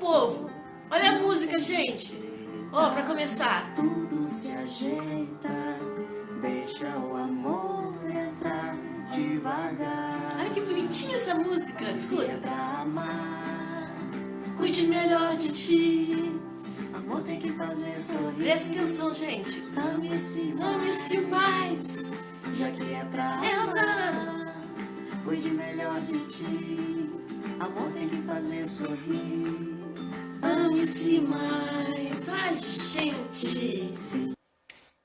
povo. Olha a música, gente. Ó, pra começar. Tudo se ajeita, deixa o amor entrar devagar. Olha que bonitinha essa música. Se é Escuta. pra amar, Cuide melhor de ti. amor tem que fazer sorrir. Presta atenção, gente. Ame-se mais, Ame-se mais. já que é pra É, amar. Rosana. Cuide melhor de ti, amor tem que fazer sorrir. Ame-se mais. Ai, gente.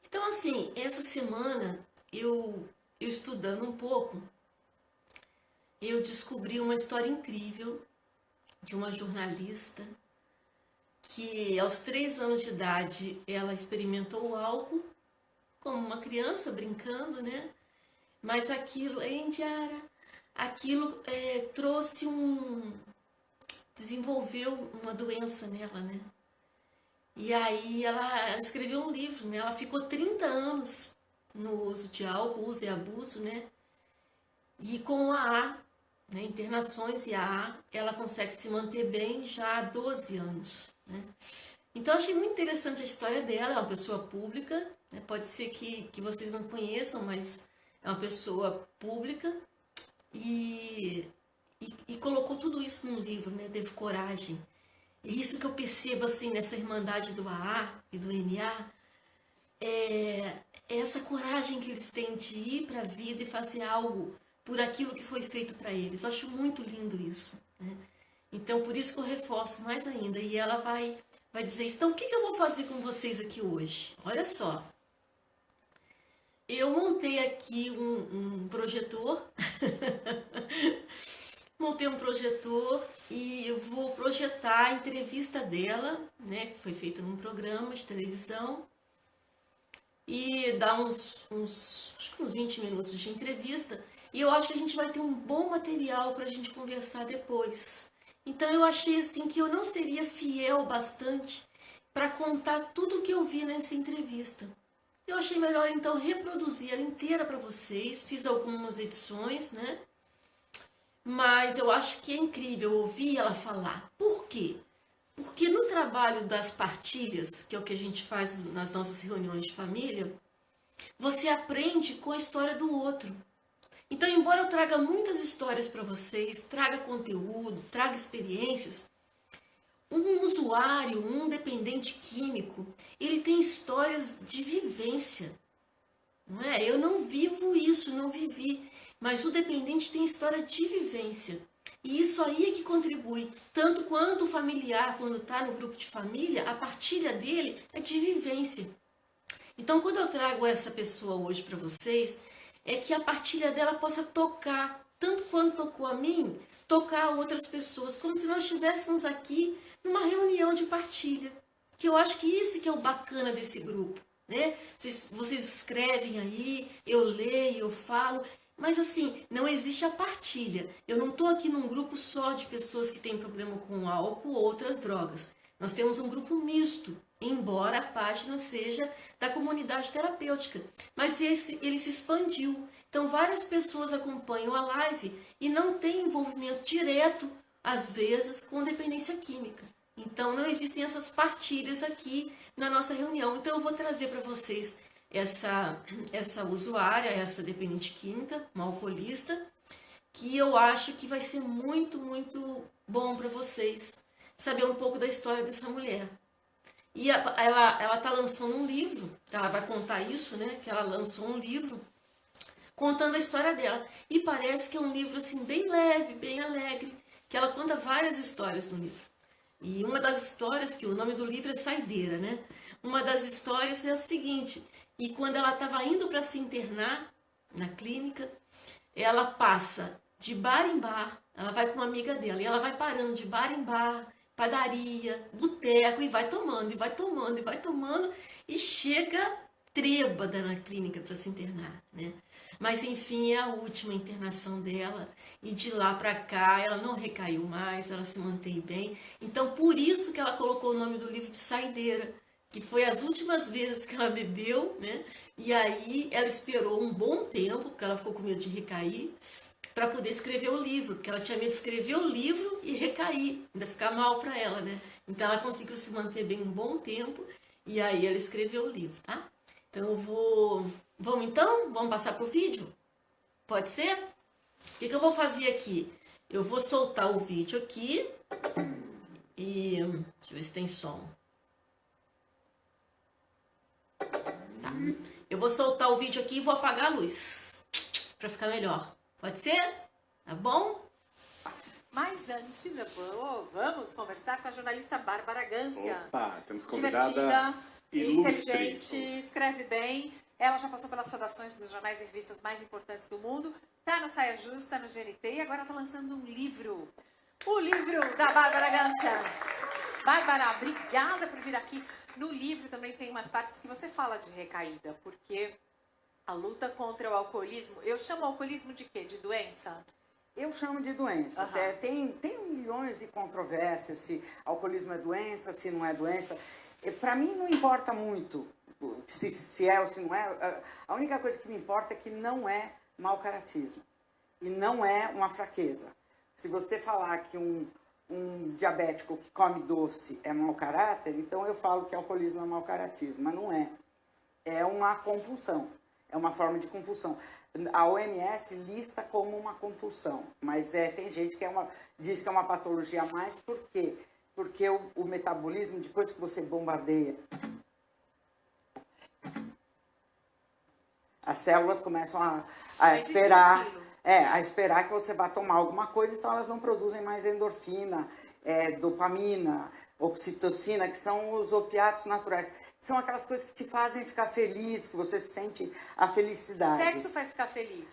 Então, assim, essa semana, eu estudando um pouco, eu descobri uma história incrível de uma jornalista que, aos 3 anos de idade, ela experimentou o álcool como uma criança, brincando, né? Mas aquilo, Indiara, aquilo trouxe desenvolveu uma doença nela, né? E aí ela escreveu um livro, né? Ela ficou 30 anos no uso de álcool, uso e abuso, né? E com a AA, né? Internações e AA, ela consegue se manter bem já há 12 anos, né? Então eu achei muito interessante a história dela, é uma pessoa pública, né? Pode ser que vocês não conheçam, mas é uma pessoa pública e colocou tudo isso num livro, né? Teve coragem. E isso que eu percebo assim nessa irmandade do AA e do NA, é essa coragem que eles têm de ir para a vida e fazer algo por aquilo que foi feito para eles. Eu acho muito lindo isso, né? Então, por isso que eu reforço mais ainda. E ela vai dizer, então, o que eu vou fazer com vocês aqui hoje? Olha só, eu montei aqui um projetor, montei um projetor e eu vou projetar a entrevista dela, né, que foi feita num programa de televisão, e dar acho que uns 20 minutos de entrevista, e eu acho que a gente vai ter um bom material para a gente conversar depois. Então eu achei assim que eu não seria fiel bastante para contar tudo o que eu vi nessa entrevista. Eu achei melhor então reproduzir ela inteira para vocês, fiz algumas edições, né? Mas eu acho que é incrível ouvir ela falar. Por quê? Porque no trabalho das partilhas, que é o que a gente faz nas nossas reuniões de família, você aprende com a história do outro. Então, embora eu traga muitas histórias para vocês, traga conteúdo, traga experiências, um usuário, um dependente químico, ele tem histórias de vivência. Não é? Eu não vivo isso, não vivi, mas o dependente tem história de vivência. E isso aí é que contribui, tanto quanto o familiar, quando está no grupo de família, a partilha dele é de vivência. Então, quando eu trago essa pessoa hoje para vocês, é que a partilha dela possa tocar, tanto quanto tocou a mim, tocar a outras pessoas, como se nós estivéssemos aqui numa reunião de partilha. Que eu acho que isso que é o bacana desse grupo, né? Vocês escrevem aí, eu leio, eu falo, mas assim, não existe a partilha. Eu não estou aqui num grupo só de pessoas que têm problema com álcool ou outras drogas. Nós temos um grupo misto, embora a página seja da comunidade terapêutica. Mas ele se expandiu. Então, várias pessoas acompanham a live e não tem envolvimento direto, às vezes, com dependência química. Então, não existem essas partilhas aqui na nossa reunião. Então, eu vou trazer para vocês essa usuária, essa dependente química, uma alcoolista, que eu acho que vai ser muito, muito bom para vocês saber um pouco da história dessa mulher. E ela está lançando um livro, ela vai contar isso, né? Que ela lançou um livro contando a história dela. E parece que é um livro assim bem leve, bem alegre, que ela conta várias histórias no livro. E uma das histórias, que o nome do livro é Saideira, né? Uma das histórias é a seguinte, e quando ela estava indo para se internar na clínica, ela passa de bar em bar, ela vai com uma amiga dela, e ela vai parando de bar em bar, padaria, boteco, e vai tomando, e vai tomando, e vai tomando, e chega trêbada na clínica para se internar, né? Mas enfim, é a última internação dela, e de lá para cá ela não recaiu mais, ela se mantém bem. Então, por isso que ela colocou o nome do livro de Saideira, que foi as últimas vezes que ela bebeu, né? E aí ela esperou um bom tempo, porque ela ficou com medo de recair, para poder escrever o livro, porque ela tinha medo de escrever o livro e recair, ainda ficar mal para ela, né? Então ela conseguiu se manter bem um bom tempo e aí ela escreveu o livro, tá? Então eu vou... Vamos então? Vamos passar pro vídeo? Pode ser? O que eu vou fazer aqui? Eu vou soltar o vídeo aqui e... Deixa eu ver se tem som. Tá. Eu vou soltar o vídeo aqui e vou apagar a luz para ficar melhor. Pode ser? Tá bom? Mas antes, vamos conversar com a jornalista Bárbara Gância. Opa, temos convidada divertida, ilustre. inteligente, escreve bem. Ela já passou pelas redações dos jornais e revistas mais importantes do mundo. Tá no Saia Justa, no GNT e agora tá lançando um livro. O livro da Bárbara Gância. Bárbara, obrigada por vir aqui. No livro também tem umas partes que você fala de recaída, porque a luta contra o alcoolismo, eu chamo alcoolismo de quê? De doença? Eu chamo de doença. Aham. Tem milhões de controvérsias se alcoolismo é doença, se não é doença. Para mim não importa muito se é ou se não é. A única coisa que me importa é que não é mau caratismo. E não é uma fraqueza. Se você falar que um diabético que come doce é mau caráter, então eu falo que alcoolismo é mau caratismo. Mas não é. É uma compulsão. É uma forma de compulsão. A OMS lista como uma compulsão, mas tem gente que diz que é uma patologia a mais, por quê? Porque o metabolismo, depois que você bombardeia, as células começam a esperar que você vá tomar alguma coisa, então elas não produzem mais endorfina, dopamina, oxitocina, que são os opiatos naturais. São aquelas coisas que te fazem ficar feliz, que você sente a felicidade. Sexo faz ficar feliz.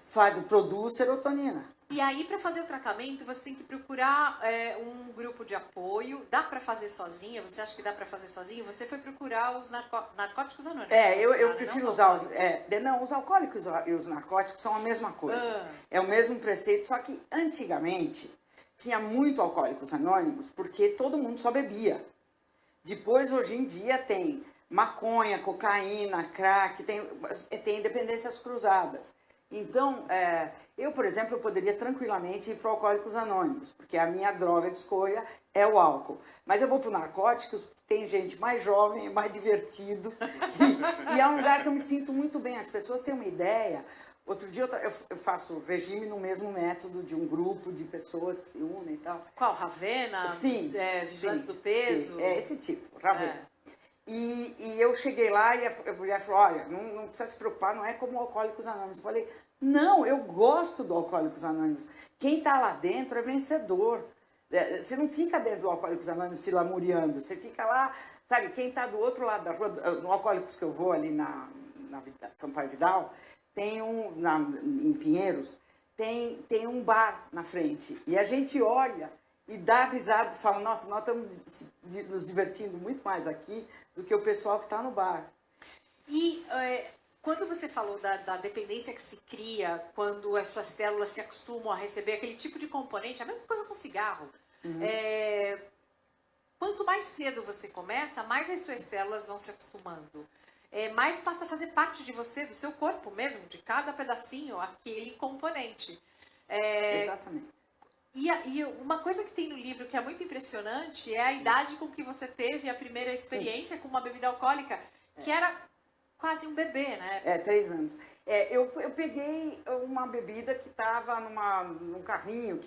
Produz serotonina. E aí, para fazer o tratamento, você tem que procurar um grupo de apoio. Dá para fazer sozinha? Você acha que dá para fazer sozinha? Você foi procurar os narcóticos anônimos. Eu prefiro usar os alcoólicos e os narcóticos são a mesma coisa. É o mesmo preceito, só que antigamente tinha muito alcoólicos anônimos porque todo mundo só bebia. Depois, hoje em dia, tem maconha, cocaína, crack, tem dependências cruzadas. Então, eu, por exemplo, eu poderia tranquilamente ir para Alcoólicos Anônimos, porque a minha droga de escolha é o álcool. Mas eu vou para narcóticos, porque tem gente mais jovem, mais divertido, e é um lugar que eu me sinto muito bem. As pessoas têm uma ideia. Outro dia eu faço regime no mesmo método de um grupo de pessoas que se unem e tal. Qual? Ravena? Sim. Vigilância do peso? Sim, é esse tipo, Ravena. E eu cheguei lá e a mulher falou, olha, não precisa se preocupar, não é como Alcoólicos Anônimos. Eu falei, não, eu gosto do Alcoólicos Anônimos. Quem está lá dentro é vencedor. Você não fica dentro do Alcoólicos Anônimos se lamuriando, você fica lá, sabe, quem está do outro lado da rua, no Alcoólicos que eu vou ali na São Paulo Vidal, tem em Pinheiros, tem um bar na frente. E a gente olha e dá risada e fala, nossa, nós estamos nos divertindo muito mais aqui do que o pessoal que está no bar. E quando você falou da dependência que se cria, quando as suas células se acostumam a receber aquele tipo de componente, a mesma coisa com cigarro. Quanto mais cedo você começa, mais as suas células vão se acostumando. Mais passa a fazer parte de você, do seu corpo mesmo, de cada pedacinho, aquele componente. Exatamente. E uma coisa que tem no livro que é muito impressionante é a idade com que você teve a primeira experiência com uma bebida alcoólica, que era quase um bebê, né? 3 anos. Eu peguei uma bebida que estava num carrinho.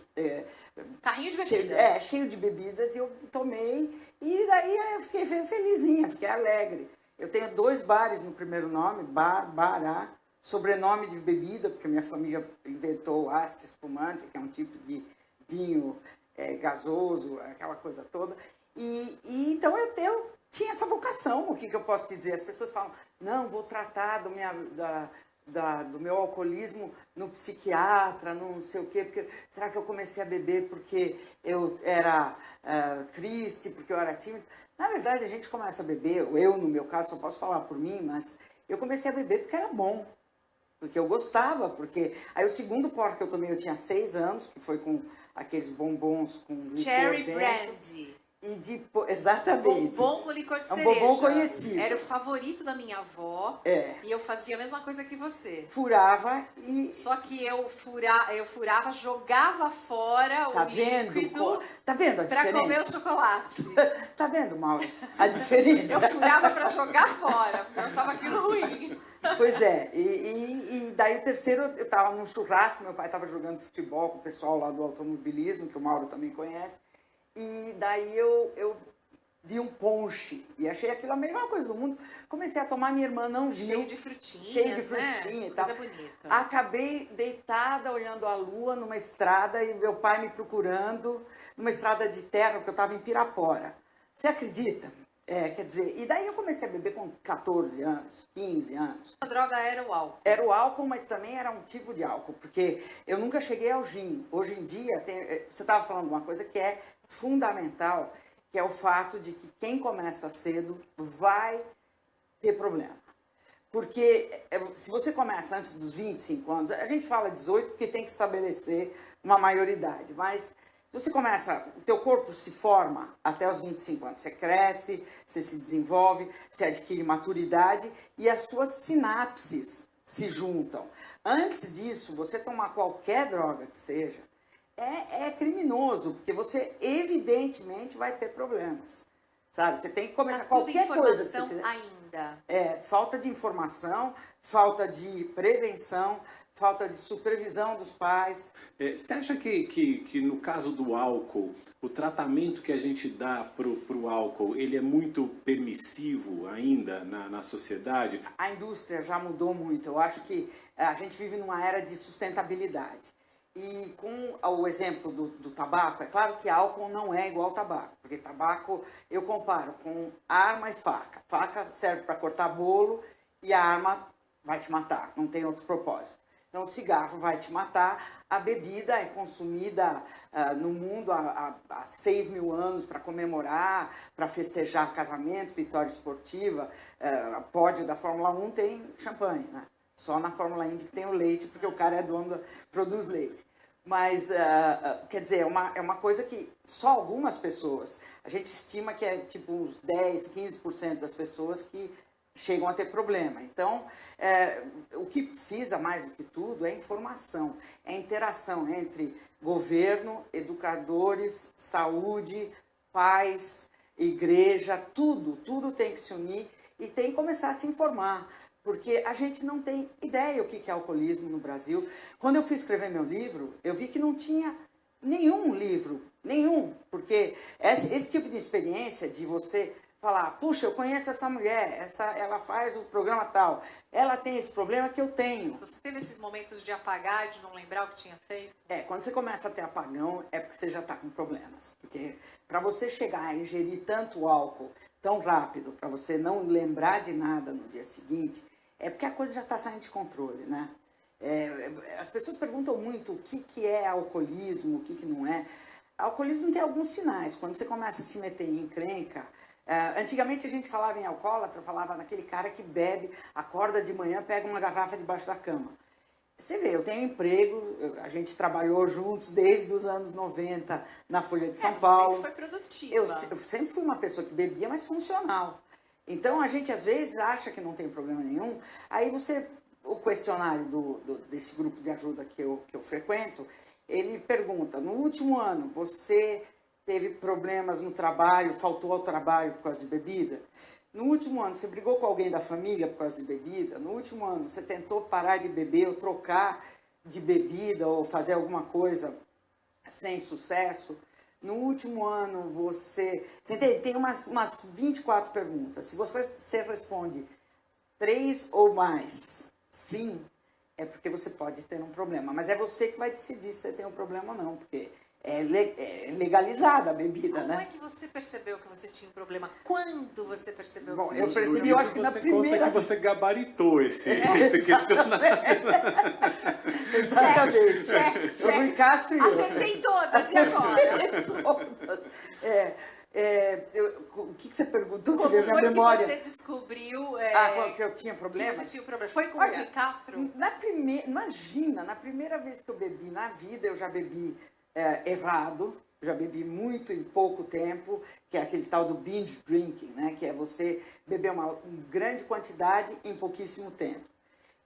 Carrinho de bebida. Cheio de bebidas, e eu tomei, e daí eu fiquei felizinha, fiquei alegre. Eu tenho 2 bares no primeiro nome, Bará, sobrenome de bebida, porque minha família inventou o haste espumante, que é um tipo de vinho gasoso, aquela coisa toda. E então eu tinha essa vocação, o que eu posso te dizer? As pessoas falam, não, vou tratar do meu alcoolismo no psiquiatra, não sei o quê, porque será que eu comecei a beber porque eu era triste, porque eu era tímido? Na verdade, a gente começa a beber, eu no meu caso, só posso falar por mim, mas eu comecei a beber porque era bom. Porque eu gostava, porque... Aí o segundo porre que eu tomei, eu tinha 6 anos, que foi com aqueles bombons com licor Cherry dentro. Brandy. Exatamente. Bombom com licor de É um cereja. bombom conhecido. Era o favorito da minha avó. É. E eu fazia a mesma coisa que você. Furava e... Só que eu furava, jogava fora Tá o vendo? líquido Tá vendo a pra comer o diferença? chocolate. Tá vendo, Mauro? A diferença. Eu furava pra jogar fora, porque eu achava aquilo ruim. Pois é, e daí o terceiro, eu estava num churrasco, meu pai estava jogando futebol com o pessoal lá do automobilismo, que o Mauro também conhece, e daí eu vi um ponche, e achei aquilo a melhor coisa do mundo, comecei a tomar, minha irmã não viu. Cheio de frutinhas, Cheio de frutinha né? e tal. Coisa bonita. Acabei deitada, olhando a lua numa estrada, e meu pai me procurando, numa estrada de terra, porque eu estava em Pirapora. Você acredita? Quer dizer, e daí eu comecei a beber com 14 anos, 15 anos. A droga era o álcool. Era o álcool, mas também era um tipo de álcool, porque eu nunca cheguei ao gin. Hoje em dia, você estava falando uma coisa que é fundamental, que é o fato de que quem começa cedo vai ter problema. Porque se você começa antes dos 25 anos, a gente fala 18 porque tem que estabelecer uma maioridade, mas se você começa, o teu corpo se forma até os 25 anos, você cresce, você se desenvolve, você adquire maturidade e as suas sinapses se juntam. Antes disso, você tomar qualquer droga que seja, é criminoso, porque você evidentemente vai ter problemas, sabe? Você tem que começar qualquer coisa que você informação ainda. Falta de informação, falta de prevenção, falta de supervisão dos pais. Você acha que no caso do álcool, o tratamento que a gente dá pro álcool, ele é muito permissivo ainda na sociedade? A indústria já mudou muito. Eu acho que a gente vive numa era de sustentabilidade. E com o exemplo do tabaco, é claro que álcool não é igual ao tabaco, porque tabaco eu comparo com arma e faca. Faca serve para cortar bolo e a arma vai te matar, não tem outro propósito. Então, o cigarro vai te matar, a bebida é consumida no mundo há 6 mil anos para comemorar, para festejar casamento, vitória esportiva. Pódio da Fórmula 1 tem champanhe, né? Só na Fórmula Indy que tem o leite, porque o cara é dono, produz leite. Mas, quer dizer, é uma coisa que só algumas pessoas, a gente estima que é tipo uns 10, 15% das pessoas que chegam a ter problema. Então, o que precisa mais do que tudo é informação, é interação entre governo, educadores, saúde, pais, igreja, tudo tem que se unir e tem que começar a se informar, porque a gente não tem ideia o que é alcoolismo no Brasil. Quando eu fui escrever meu livro, eu vi que não tinha nenhum livro, porque esse tipo de experiência de você falar, puxa, eu conheço essa mulher, ela faz o programa tal, ela tem esse problema que eu tenho. Você teve esses momentos de apagar, de não lembrar o que tinha feito? Quando você começa a ter apagão, é porque você já está com problemas. Porque para você chegar a ingerir tanto álcool tão rápido, para você não lembrar de nada no dia seguinte, é porque a coisa já está saindo de controle, né? As pessoas perguntam muito o que é alcoolismo, o que não é. Alcoolismo tem alguns sinais. Quando você começa a se meter em encrenca, antigamente a gente falava em alcoólatra, falava naquele cara que bebe, acorda de manhã, pega uma garrafa debaixo da cama. Você vê, eu tenho emprego, a gente trabalhou juntos desde os anos 90 na Folha de São Paulo. Você sempre foi produtiva. Eu sempre fui uma pessoa que bebia, mas funcional. Então a gente às vezes acha que não tem problema nenhum, aí o questionário desse grupo de ajuda que eu frequento, ele pergunta, no último ano você teve problemas no trabalho, faltou ao trabalho por causa de bebida? No último ano, você brigou com alguém da família por causa de bebida? No último ano, você tentou parar de beber ou trocar de bebida ou fazer alguma coisa sem sucesso? No último ano, você entende? Tem umas 24 perguntas. Se você responde 3 ou mais sim, é porque você pode ter um problema. Mas é você que vai decidir se você tem um problema ou não, porque é legalizada a bebida, né? Como é que você percebeu que você tinha um problema? Quando você percebeu Bom, que eu você percebi, tinha eu acho que na primeira... Conta que você gabaritou esse questionário. Exatamente. Check. Eu fui Castro e eu. Acertei todas, e agora? O que você perguntou? Você Como vê minha foi memória? que você descobriu Que eu tinha que problemas? você tinha um problema? Foi com o Olha, Rui Castro? Imagina, na primeira vez que eu bebi na vida, eu já bebi errado. já bebi muito em pouco tempo, que é aquele tal do binge drinking, né? Que é você beber uma grande quantidade em pouquíssimo tempo.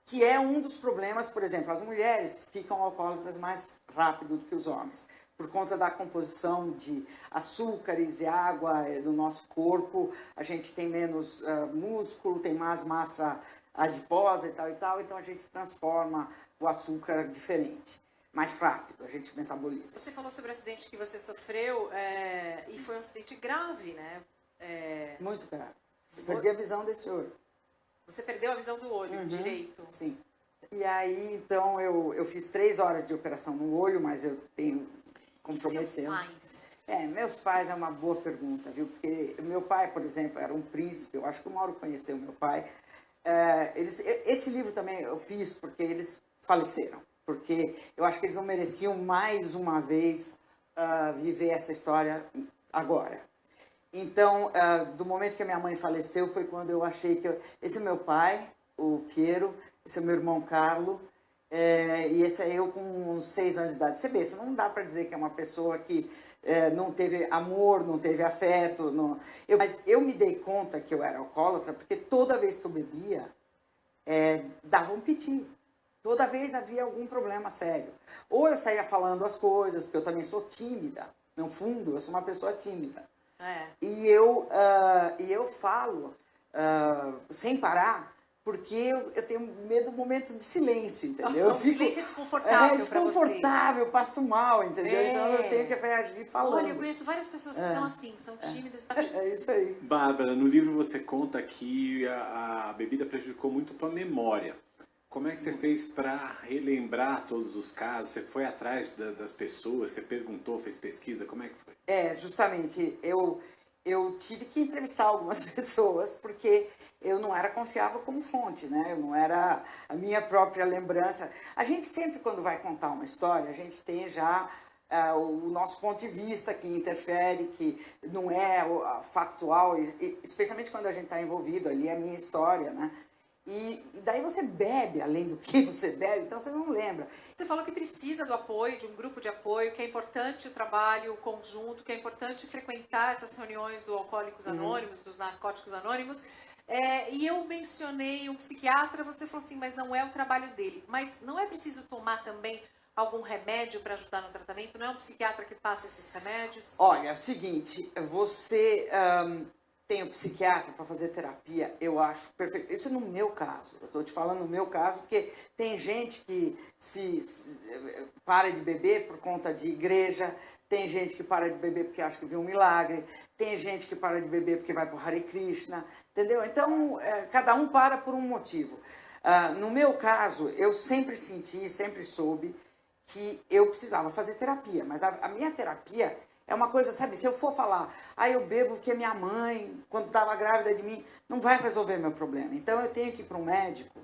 Que é um dos problemas, por exemplo, as mulheres ficam alcoólatras mais rápido do que os homens, por conta da composição de açúcares e água do nosso corpo. A gente tem menos músculo, tem mais massa adiposa e tal, então a gente transforma o açúcar diferente, mais rápido, a gente metaboliza. Você falou sobre o acidente que você sofreu e foi um acidente grave, né? Muito grave. Eu perdi a visão desse olho. Você perdeu a visão do olho direito. Sim. E aí, então, eu fiz 3 horas de operação no olho, mas eu tenho comprometendo. E seus pais? Meus pais é uma boa pergunta, viu? Porque meu pai, por exemplo, era um príncipe, eu acho que o Mauro conheceu meu pai. Esse livro também eu fiz porque eles faleceram, porque eu acho que eles não mereciam mais uma vez viver essa história agora. Então, do momento que a minha mãe faleceu, foi quando eu achei que... Esse é meu pai, o Piero, esse é meu irmão Carlo, e esse é eu com uns 6 anos de idade. Você vê, não dá para dizer que é uma pessoa que não teve amor, não teve afeto. Mas eu me dei conta que eu era alcoólatra, porque toda vez que eu bebia, dava um piti. Toda vez havia algum problema sério. Ou eu saía falando as coisas, porque eu também sou tímida. No fundo, eu sou uma pessoa tímida. E eu falo sem parar, porque eu tenho medo do momento de silêncio, entendeu? O silêncio é desconfortável para você. Desconfortável, eu passo mal, entendeu? Então eu tenho que reagir falando. Olha, eu conheço várias pessoas que são assim, são tímidas. É isso aí. Bárbara, no livro você conta que a bebida prejudicou muito a tua memória. Como é que você fez para relembrar todos os casos? Você foi atrás das pessoas, você perguntou, fez pesquisa, como é que foi? Justamente, eu tive que entrevistar algumas pessoas, porque eu não era confiável como fonte, né? Eu não era a minha própria lembrança. A gente sempre, quando vai contar uma história, a gente tem já o nosso ponto de vista que interfere, que não é factual, especialmente quando a gente está envolvido ali, é a minha história, né? E daí você bebe, além do que você bebe, então você não lembra. Você falou que precisa do apoio, de um grupo de apoio, que é importante o trabalho, o conjunto, que é importante frequentar essas reuniões do Alcoólicos Anônimos, dos Narcóticos Anônimos. E eu mencionei um psiquiatra, você falou assim, mas não é o trabalho dele. Mas não é preciso tomar também algum remédio para ajudar no tratamento? Não é um psiquiatra que passa esses remédios? Olha, é o seguinte, você... tem o psiquiatra para fazer terapia, eu acho perfeito. Isso no meu caso, eu estou te falando no meu caso, porque tem gente que se para de beber por conta de igreja, tem gente que para de beber porque acha que viu um milagre, tem gente que para de beber porque vai para o Hare Krishna, entendeu? Então, cada um para por um motivo. No meu caso, eu sempre senti, sempre soube que eu precisava fazer terapia, mas a minha terapia... é uma coisa, sabe, se eu for falar, eu bebo porque minha mãe, quando estava grávida de mim, não vai resolver meu problema. Então eu tenho que ir para um médico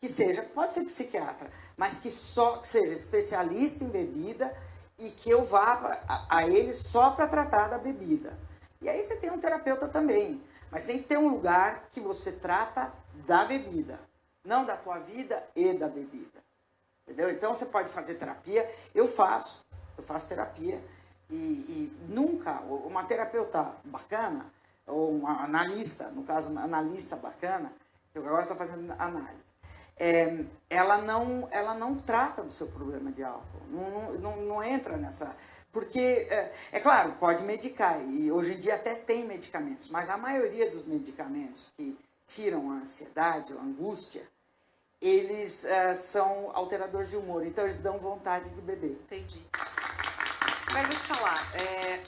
que seja, pode ser psiquiatra, mas que seja especialista em bebida e que eu vá a ele só para tratar da bebida. E aí você tem um terapeuta também, mas tem que ter um lugar que você trata da bebida, não da tua vida e da bebida. Entendeu? Então você pode fazer terapia, eu faço terapia. E nunca uma terapeuta bacana, ou uma analista, no caso uma analista bacana, eu agora estou fazendo análise, ela não trata do seu problema de álcool, não entra nessa... Porque, é claro, pode medicar, e hoje em dia até tem medicamentos, mas a maioria dos medicamentos que tiram a ansiedade, a angústia, eles são alteradores de humor, então eles dão vontade de beber. Entendi. Mas vou te falar,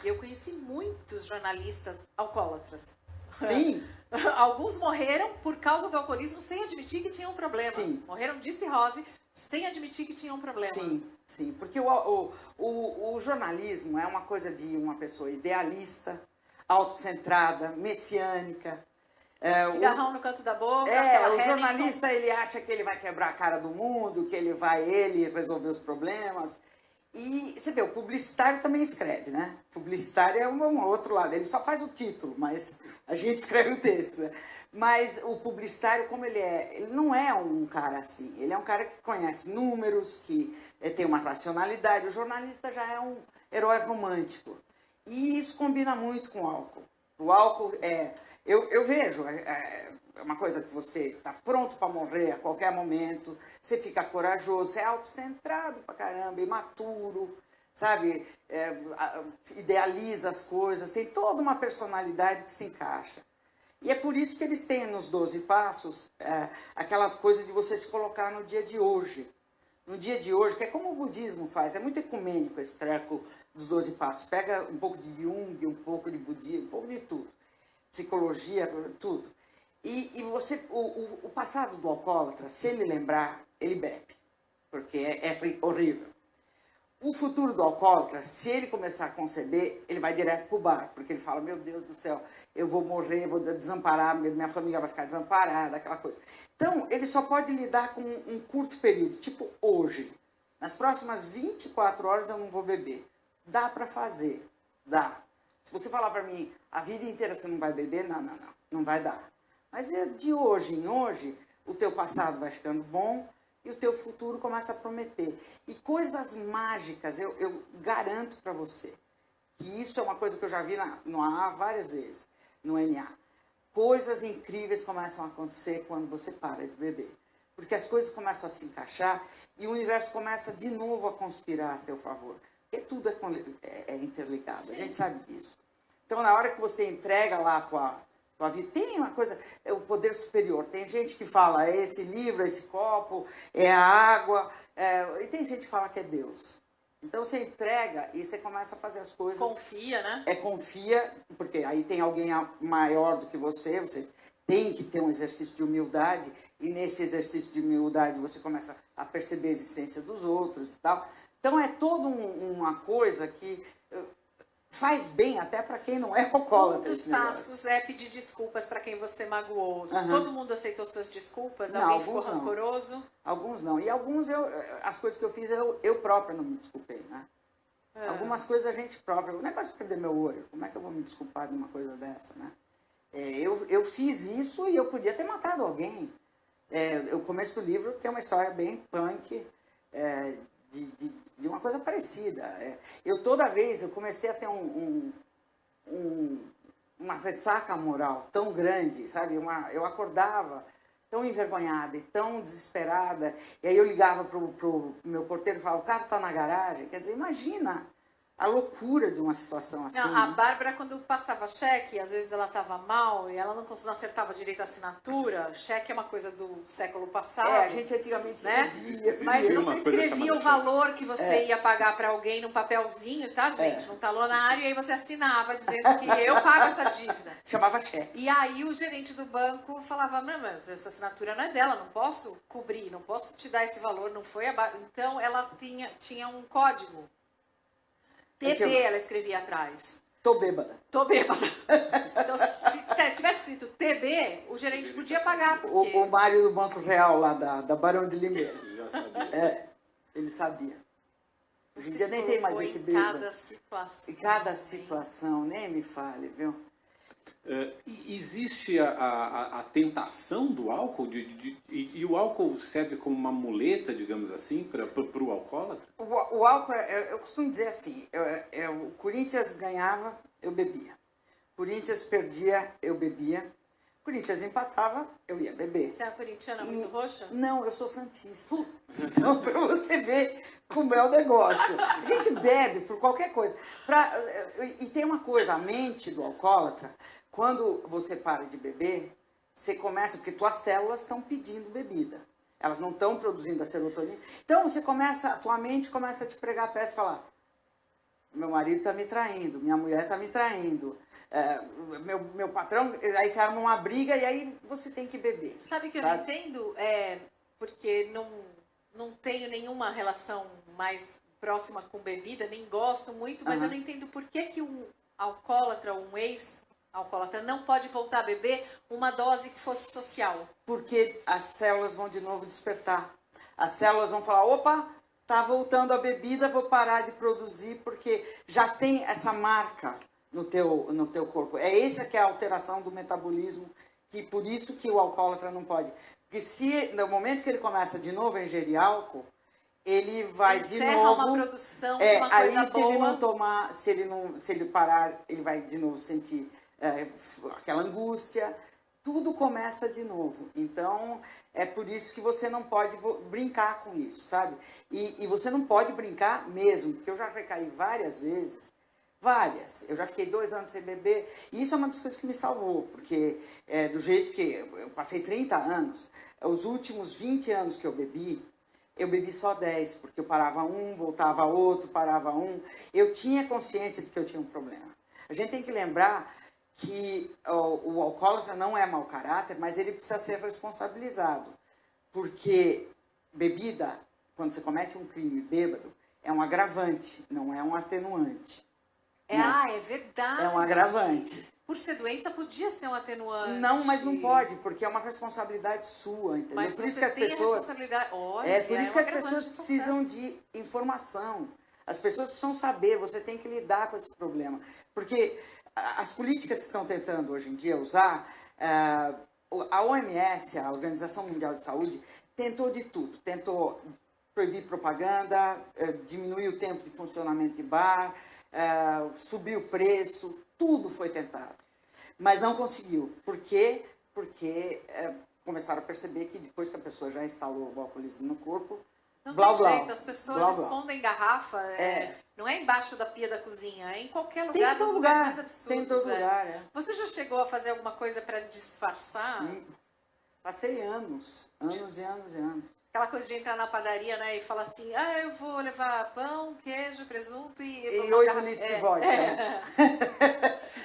eu conheci muitos jornalistas alcoólatras. Sim. Alguns morreram por causa do alcoolismo sem admitir que tinham um problema. Sim. Morreram de cirrose sem admitir que tinham um problema. Sim, porque o jornalismo é uma coisa de uma pessoa idealista, autocentrada, messiânica. Cigarrão no canto da boca. O jornalista ele acha que ele vai quebrar a cara do mundo, que ele vai resolver os problemas. E você vê, o publicitário também escreve, né? O publicitário é um outro lado, ele só faz o título, mas a gente escreve o texto, né? Mas o publicitário, como ele não é um cara assim, ele é um cara que conhece números, que tem uma racionalidade. O jornalista já é um herói romântico. E isso combina muito com o álcool. O álcool eu vejo, é uma coisa que você está pronto para morrer a qualquer momento, você fica corajoso, você é autocentrado pra caramba, imaturo, sabe? Idealiza as coisas, tem toda uma personalidade que se encaixa. E é por isso que eles têm nos 12 passos aquela coisa de você se colocar no dia de hoje. No dia de hoje, que é como o budismo faz, é muito ecumênico esse treco dos 12 passos. Pega um pouco de Jung, um pouco de budismo, um pouco de tudo. Psicologia, tudo. E você, o passado do alcoólatra, se ele lembrar, ele bebe, porque é horrível. O futuro do alcoólatra, se ele começar a conceber, ele vai direto para o bar, porque ele fala, meu Deus do céu, eu vou morrer, vou desamparar, minha família vai ficar desamparada, aquela coisa. Então, ele só pode lidar com um curto período, tipo hoje. Nas próximas 24 horas eu não vou beber. Dá para fazer, dá. Se você falar para mim, a vida inteira você não vai beber, não vai dar. Mas de hoje em hoje, o teu passado vai ficando bom e o teu futuro começa a prometer. E coisas mágicas, eu garanto para você, que isso é uma coisa que eu já vi no AA várias vezes, no NA. Coisas incríveis começam a acontecer quando você para de beber. Porque as coisas começam a se encaixar e o universo começa de novo a conspirar a teu favor. Porque tudo é interligado, a gente sabe disso. Então, na hora que você entrega lá a tua vida, tem uma coisa, é o poder superior. Tem gente que fala, é esse livro, é esse copo, é a água, e tem gente que fala que é Deus. Então, você entrega e você começa a fazer as coisas. Confia, né? Confia, porque aí tem alguém maior do que você tem que ter um exercício de humildade, e nesse exercício de humildade você começa a perceber a existência dos outros e tal. Então, é toda uma coisa que faz bem até para quem não é alcoólatra. Um dos passos é pedir desculpas para quem você magoou. Uhum. Todo mundo aceitou suas desculpas? Não, alguém ficou alguns não. rancoroso? Alguns não. E alguns, as coisas que eu fiz, eu própria não me desculpei, né? Algumas coisas a gente própria... O negócio de perder meu olho, como é que eu vou me desculpar de uma coisa dessa, né? Eu fiz isso e eu podia ter matado alguém. O começo do livro tem uma história bem punk, de uma coisa parecida. Toda vez, eu comecei a ter uma ressaca moral tão grande, sabe? Eu acordava tão envergonhada e tão desesperada, e aí eu ligava pro meu porteiro e falava, o carro está na garagem. Quer dizer, imagina a loucura de uma situação assim. Não, a Bárbara, quando passava cheque, às vezes ela estava mal e ela não acertava direito a assinatura. Cheque é uma coisa do século passado. A gente antigamente escrevia. Mas Existia você uma coisa escrevia o chamada valor que você ia pagar para alguém num papelzinho, tá, gente? Num talonário, e aí você assinava dizendo que eu pago essa dívida. Chamava cheque. E aí o gerente do banco falava, não, mas essa assinatura não é dela, não posso cobrir, não posso te dar esse valor, não foi Então ela tinha um código. TB ela escrevia atrás. Tô bêbada. Tô bêbada. Então, se tivesse escrito TB, o gerente podia pagar. Porque... O Mário do Banco Real, lá da Barão de Limeira. Já sabia. Ele sabia. Hoje em Você dia nem tem mais colocou esse em bêbado. cada situação. Em cada situação, nem me fale, viu? Existe a tentação do álcool e o álcool serve como uma muleta, digamos assim, para o alcoólatra? O álcool, eu costumo dizer assim, o Corinthians ganhava, eu bebia. Corinthians perdia, eu bebia. Corinthians empatava, eu ia beber. Você é uma corintiana muito roxa? Não, eu sou santista. Então, para você ver como é o negócio. A gente bebe por qualquer coisa. E tem uma coisa, a mente do alcoólatra, quando você para de beber, você começa, porque tuas células estão pedindo bebida. Elas não estão produzindo a serotonina. Então, a tua mente começa a te pregar a peça e falar, meu marido está me traindo, minha mulher está me traindo, meu patrão, aí você arma uma briga e aí você tem que beber. Sabe que eu não entendo? Porque não tenho nenhuma relação mais próxima com bebida, nem gosto muito, mas eu não entendo por que um alcoólatra, um ex-alcoólatra, não pode voltar a beber uma dose que fosse social. Porque as células vão de novo despertar. As células vão falar, opa, tá voltando a bebida, vou parar de produzir porque já tem essa marca no teu corpo. É essa que é a alteração do metabolismo, que por isso que o alcoólatra não pode. Porque se no momento que ele começa de novo a ingerir álcool, ele vai de Encerra novo. uma produção de uma aí coisa se boa. ele não tomar, se ele parar, ele vai de novo sentir aquela angústia. Tudo começa de novo. Então, é por isso que você não pode brincar com isso, sabe? E você não pode brincar mesmo, porque eu já recaí várias vezes. Várias. Eu já fiquei 2 anos sem beber. E isso é uma das coisas que me salvou, porque do jeito que eu passei 30 anos, os últimos 20 anos que eu bebi só 10, porque eu parava um, voltava outro, parava um. Eu tinha consciência de que eu tinha um problema. A gente tem que lembrar que o alcoólatra não é mau caráter, mas ele precisa ser responsabilizado. Porque bebida, quando você comete um crime bêbado, é um agravante, não é um atenuante. É verdade. É um agravante. Por ser doença, podia ser um atenuante. Não, mas não pode, porque é uma responsabilidade sua, entendeu? Mas por isso você que as tem a pessoas, responsabilidade. Olha, por isso um que as agravante, pessoas tá precisam de informação. As pessoas precisam saber, você tem que lidar com esse problema. Porque as políticas que estão tentando hoje em dia usar, a OMS, a Organização Mundial de Saúde, tentou de tudo. Tentou proibir propaganda, diminuir o tempo de funcionamento de bar, subir o preço, tudo foi tentado. Mas não conseguiu. Por quê? Porque começaram a perceber que depois que a pessoa já instalou o alcoolismo no corpo, Não blá, tem blá, jeito, as pessoas blá, blá. escondem garrafa, não é embaixo da pia da cozinha, é em qualquer lugar, Tem em nos todo lugares lugar, mais absurdos. tem em todo lugar, Você já chegou a fazer alguma coisa para disfarçar? Passei anos e anos e anos. Aquela coisa de entrar na padaria, né, e falar assim, eu vou levar pão, queijo, presunto e... E 8 litros de vodka.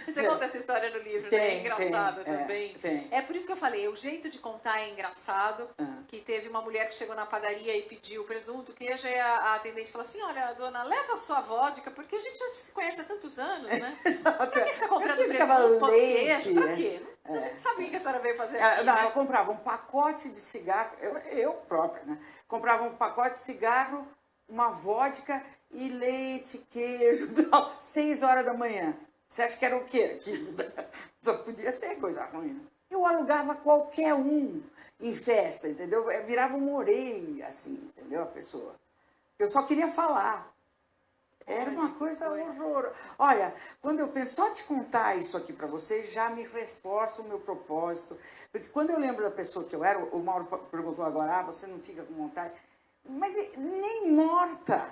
Você conta essa história no livro, né? É engraçado também. Tem. É por isso que eu falei, o jeito de contar é engraçado, que teve uma mulher que chegou na padaria e pediu presunto, queijo, e a atendente falou assim, olha, dona, leva a sua vodka, porque a gente já se conhece há tantos anos, né? Pra que ficar comprando presunto, pão, queijo? Pra quê? A gente sabia que a senhora veio fazer aqui, Não, né? ela comprava um pacote de cigarro, eu própria, né? Comprava um pacote de cigarro, uma vodka e leite, queijo, tal, 6 horas da manhã. Você acha que era o quê? Só podia ser coisa ruim, né? Eu alugava qualquer um em festa, entendeu? Virava um orelha, assim, entendeu? A pessoa. Eu só queria falar. Era uma coisa horrorosa. Olha, quando eu penso só te contar isso aqui para vocês, já me reforça o meu propósito. Porque quando eu lembro da pessoa que eu era, o Mauro perguntou agora, você não fica com vontade? Mas nem morta,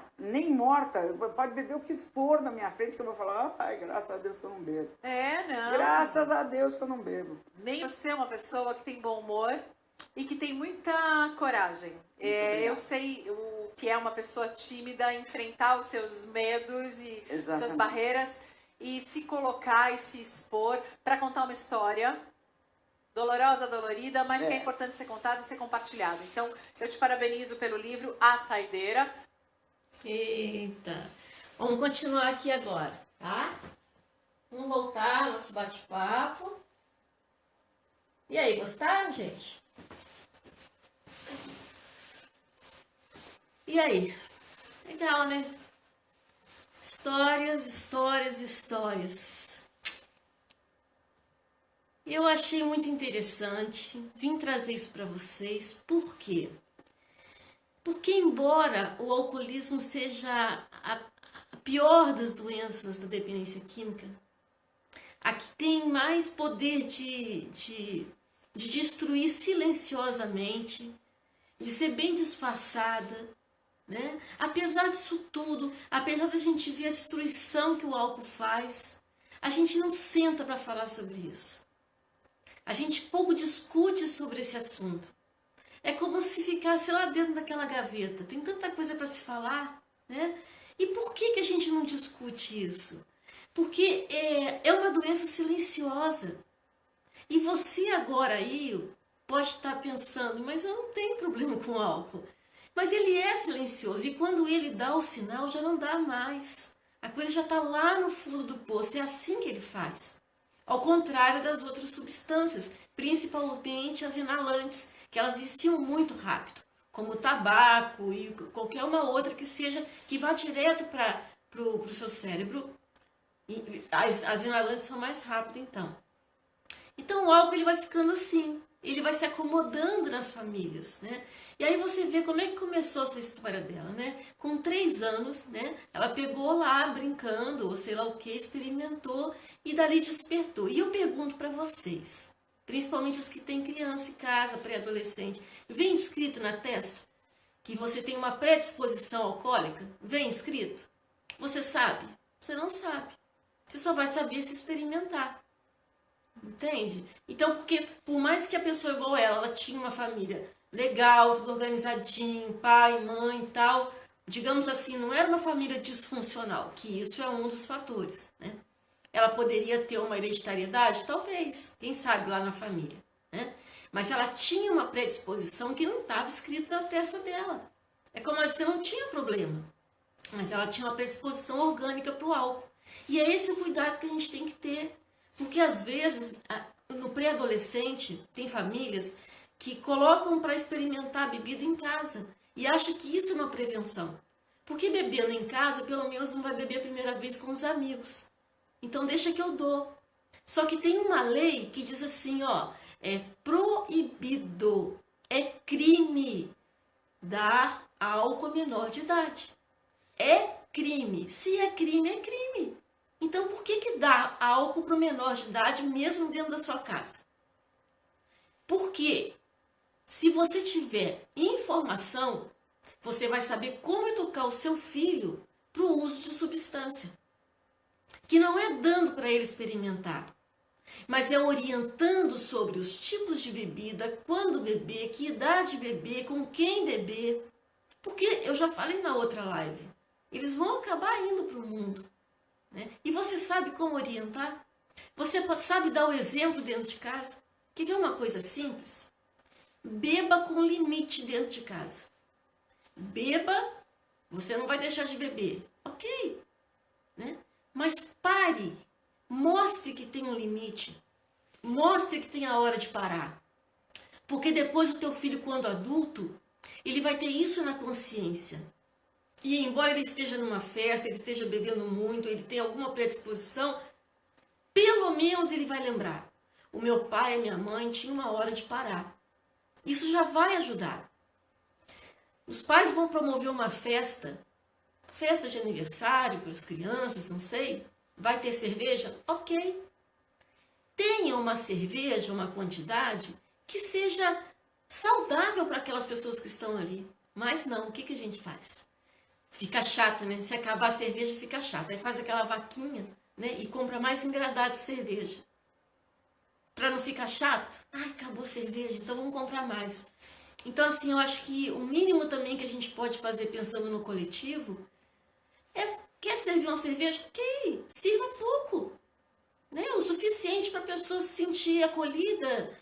pode beber o que for na minha frente, que eu vou falar, graças a Deus que eu não bebo. Não. Graças a Deus que eu não bebo. Nem você é uma pessoa que tem bom humor e que tem muita coragem. Eu sei o que é uma pessoa tímida, enfrentar os seus medos e suas barreiras e se colocar e se expor para contar uma história dolorosa, dolorida, mas que é importante ser contada e ser compartilhada. Então, eu te parabenizo pelo livro A Saideira. Eita! Vamos continuar aqui agora, tá? Vamos voltar ao nosso bate-papo. E aí, gostaram, gente? E aí? Legal, né? Histórias, histórias, histórias. Eu achei muito interessante, vim trazer isso para vocês. Por quê? Porque embora o alcoolismo seja a pior das doenças da dependência química, a que tem mais poder de destruir silenciosamente, de ser bem disfarçada, né? Apesar disso tudo, apesar da gente ver a destruição que o álcool faz, a gente não senta para falar sobre isso. A gente pouco discute sobre esse assunto. É como se ficasse lá dentro daquela gaveta. Tem tanta coisa para se falar, né? E por que a gente não discute isso? Porque é uma doença silenciosa. E você agora aí pode estar pensando, mas eu não tenho problema com álcool. Mas ele é silencioso e quando ele dá o sinal já não dá mais. A coisa já está lá no fundo do poço. É assim que ele faz. Ao contrário das outras substâncias, principalmente as inalantes, que elas viciam muito rápido. como tabaco e qualquer uma outra que seja, que vá direto para o seu cérebro. E as inalantes são mais rápidas, então. Então o álcool ele vai ficando assim, ele vai se acomodando nas famílias, né? E aí você vê como é que começou essa história dela, né? Com 3 anos, né? Ela pegou lá, brincando, ou sei lá o que, experimentou e dali despertou. E eu pergunto para vocês, principalmente os que têm criança em casa, pré-adolescente, vem escrito na testa que você tem uma predisposição alcoólica? Vem escrito? Você sabe? Você não sabe. Você só vai saber se experimentar. Entende? Então, porque por mais que a pessoa igual ela tinha uma família legal, tudo organizadinho, pai, mãe e tal, digamos assim, não era uma família disfuncional, que isso é um dos fatores, né? Ela poderia ter uma hereditariedade? Talvez, quem sabe lá na família, né? Mas ela tinha uma predisposição que não estava escrita na testa dela. É como ela disse, não tinha problema, mas ela tinha uma predisposição orgânica para o álcool. E é esse o cuidado que a gente tem que ter. Porque às vezes, no pré-adolescente, tem famílias que colocam para experimentar a bebida em casa e acham que isso é uma prevenção. Porque bebendo em casa, pelo menos não vai beber a primeira vez com os amigos. Então deixa que eu dou. Só que tem uma lei que diz assim, ó, é proibido, é crime dar álcool a menor de idade. É crime. Se é crime, é crime. Então, por que dá álcool para o menor de idade mesmo dentro da sua casa? Porque se você tiver informação, você vai saber como educar o seu filho para o uso de substância. Que não é dando para ele experimentar, mas é orientando sobre os tipos de bebida, quando beber, que idade beber, com quem beber. Porque eu já falei na outra live, eles vão acabar indo para o mundo. Né? E você sabe como orientar? Você sabe dar o exemplo dentro de casa? Quer ver uma coisa simples? Beba com limite dentro de casa. Beba, você não vai deixar de beber. Ok. Né? Mas pare. Mostre que tem um limite. Mostre que tem a hora de parar. Porque depois o teu filho, quando adulto, ele vai ter isso na consciência. E embora ele esteja numa festa, ele esteja bebendo muito, ele tenha alguma predisposição, pelo menos ele vai lembrar. O meu pai e a minha mãe tinham uma hora de parar. Isso já vai ajudar. Os pais vão promover uma festa de aniversário para as crianças, não sei. Vai ter cerveja? Ok. Tenha uma cerveja, uma quantidade que seja saudável para aquelas pessoas que estão ali. Mas não, o que a gente faz? Fica chato, né? Se acabar a cerveja, fica chato. Aí faz aquela vaquinha, né? E compra mais engradado de cerveja. Para não ficar chato. Ai, acabou a cerveja, então vamos comprar mais. Então, assim, eu acho que o mínimo também que a gente pode fazer pensando no coletivo é, quer servir uma cerveja? Ok, sirva pouco. Né? O suficiente para a pessoa se sentir acolhida,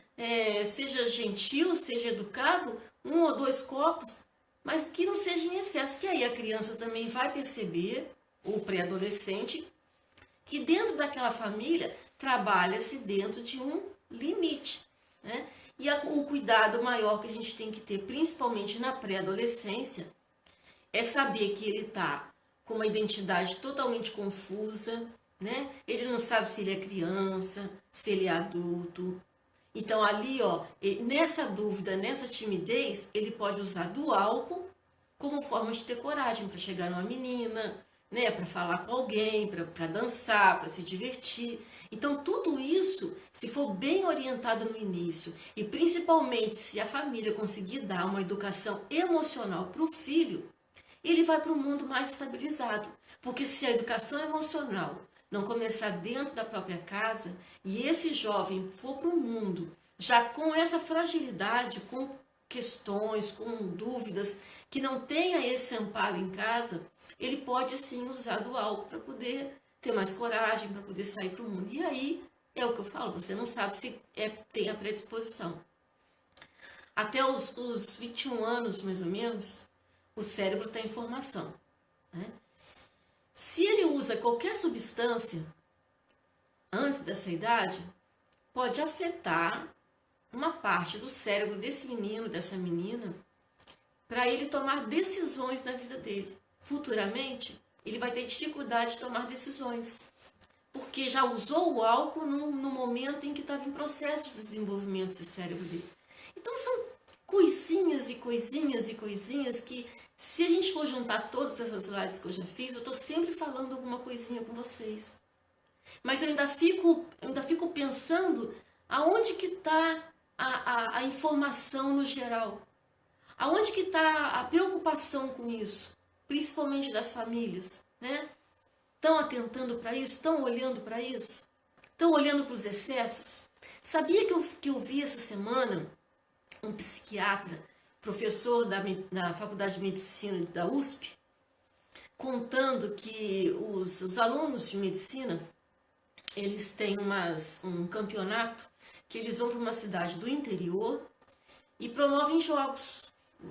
seja gentil, seja educado, 1 ou 2 copos, mas que não seja em excesso, que aí a criança também vai perceber, o pré-adolescente, que dentro daquela família trabalha-se dentro de um limite. Né? E o cuidado maior que a gente tem que ter, principalmente na pré-adolescência, é saber que ele está com uma identidade totalmente confusa, né? Ele não sabe se ele é criança, se ele é adulto. Então ali, ó, nessa dúvida, nessa timidez, ele pode usar do álcool como forma de ter coragem para chegar numa menina, né, para falar com alguém, para dançar, para se divertir. Então tudo isso, se for bem orientado no início e principalmente se a família conseguir dar uma educação emocional para o filho, ele vai para o mundo mais estabilizado. Porque se a educação emocional não começar dentro da própria casa e esse jovem for para o mundo já com essa fragilidade, com questões, com dúvidas, que não tenha esse amparo em casa, ele pode sim usar do álcool para poder ter mais coragem, para poder sair para o mundo. E aí, é o que eu falo, você não sabe se tem a predisposição. Até os 21 anos, mais ou menos, o cérebro está em formação. Né? Se ele usa qualquer substância antes dessa idade, pode afetar uma parte do cérebro desse menino, dessa menina, para ele tomar decisões na vida dele. Futuramente, ele vai ter dificuldade de tomar decisões, porque já usou o álcool no momento em que estava em processo de desenvolvimento desse cérebro dele. Então são coisinhas e coisinhas e coisinhas que, se a gente for juntar todas essas lives que eu já fiz, eu estou sempre falando alguma coisinha com vocês. Mas eu ainda fico pensando aonde que está a informação no geral. Aonde que está a preocupação com isso? Principalmente das famílias, né? Estão atentando para isso? Estão olhando para isso? Estão olhando para os excessos? Sabia que eu vi essa semana um psiquiatra, professor da Faculdade de Medicina da USP, contando que os alunos de medicina, eles têm um campeonato que eles vão para uma cidade do interior e promovem jogos,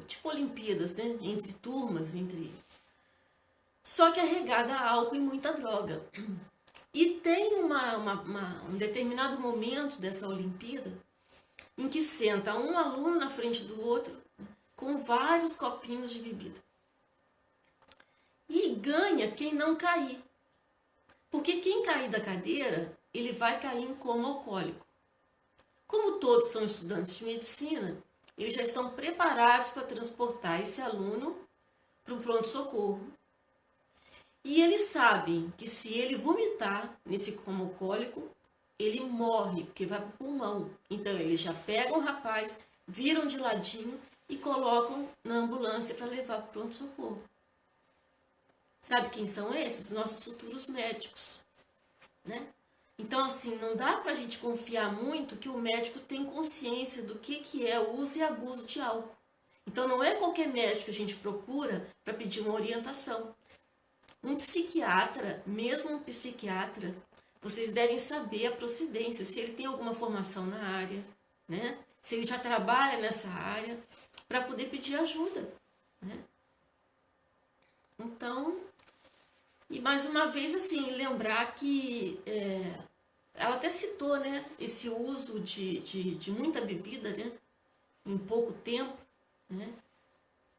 tipo Olimpíadas, né? Entre turmas, só que é regada a álcool e muita droga. E tem um determinado momento dessa Olimpíada em que senta um aluno na frente do outro com vários copinhos de bebida. E ganha quem não cair. Porque quem cair da cadeira, ele vai cair em coma alcoólico. Como todos são estudantes de medicina, eles já estão preparados para transportar esse aluno para um pronto-socorro. E eles sabem que se ele vomitar nesse coma alcoólico, ele morre, porque vai para o pulmão. Então eles já pegam o rapaz, viram de ladinho e colocam na ambulância para levar para o pronto-socorro. Sabe quem são esses? Nossos futuros médicos, né? Então, assim, não dá para a gente confiar muito que o médico tem consciência do que é o uso e abuso de álcool. Então, não é qualquer médico que a gente procura para pedir uma orientação. Um psiquiatra, mesmo um psiquiatra, vocês devem saber a procedência, se ele tem alguma formação na área, né? Se ele já trabalha nessa área, para poder pedir ajuda, né? Então, e mais uma vez, assim, lembrar que ela até citou, né, esse uso de muita bebida, né, em pouco tempo, né,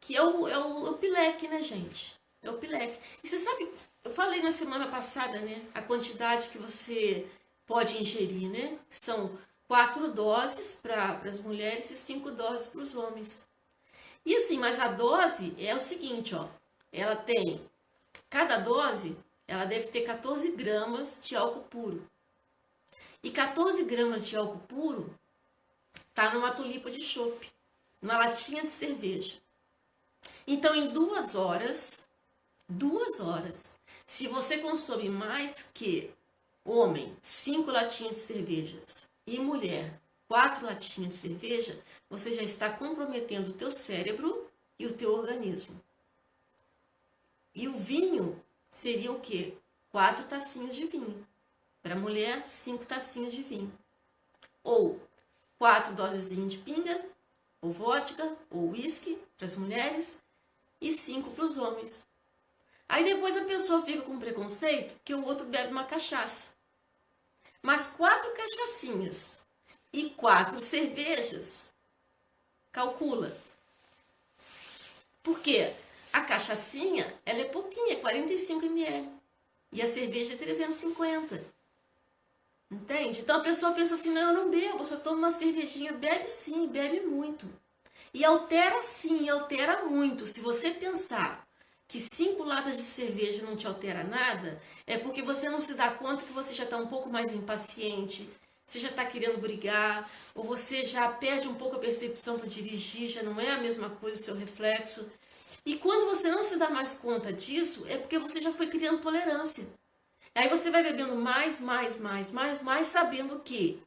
que é o pileque, né, gente? É o pileque. E você sabe, eu falei na semana passada, né, a quantidade que você pode ingerir, né? São 4 doses para as mulheres e 5 doses para os homens. E assim, mas a dose é o seguinte, ó, ela tem, cada dose, ela deve ter 14 gramas de álcool puro. E 14 gramas de álcool puro tá numa tulipa de chope, numa latinha de cerveja. Então, em 2 horas, se você consome mais que homem, 5 latinhas de cervejas e mulher, 4 latinhas de cerveja, você já está comprometendo o teu cérebro e o teu organismo. E o vinho seria o quê? 4 tacinhas de vinho. Para a mulher, 5 tacinhas de vinho. Ou 4 dosezinhas de pinga, ou vodka, ou whisky para as mulheres e 5 para os homens. Aí depois a pessoa fica com preconceito que o outro bebe uma cachaça. Mas 4 cachaçinhas e 4 cervejas, calcula. Por quê? A cachaçinha, ela é pouquinha, é 45 ml. E a cerveja é 350. Entende? Então a pessoa pensa assim, não, eu não bebo, eu só tomo uma cervejinha. Bebe sim, bebe muito. E altera sim, altera muito. Se você pensar que 5 latas de cerveja não te altera nada, é porque você não se dá conta que você já está um pouco mais impaciente, você já está querendo brigar, ou você já perde um pouco a percepção para dirigir, já não é a mesma coisa o seu reflexo. E quando você não se dá mais conta disso, é porque você já foi criando tolerância. Aí você vai bebendo mais, sabendo que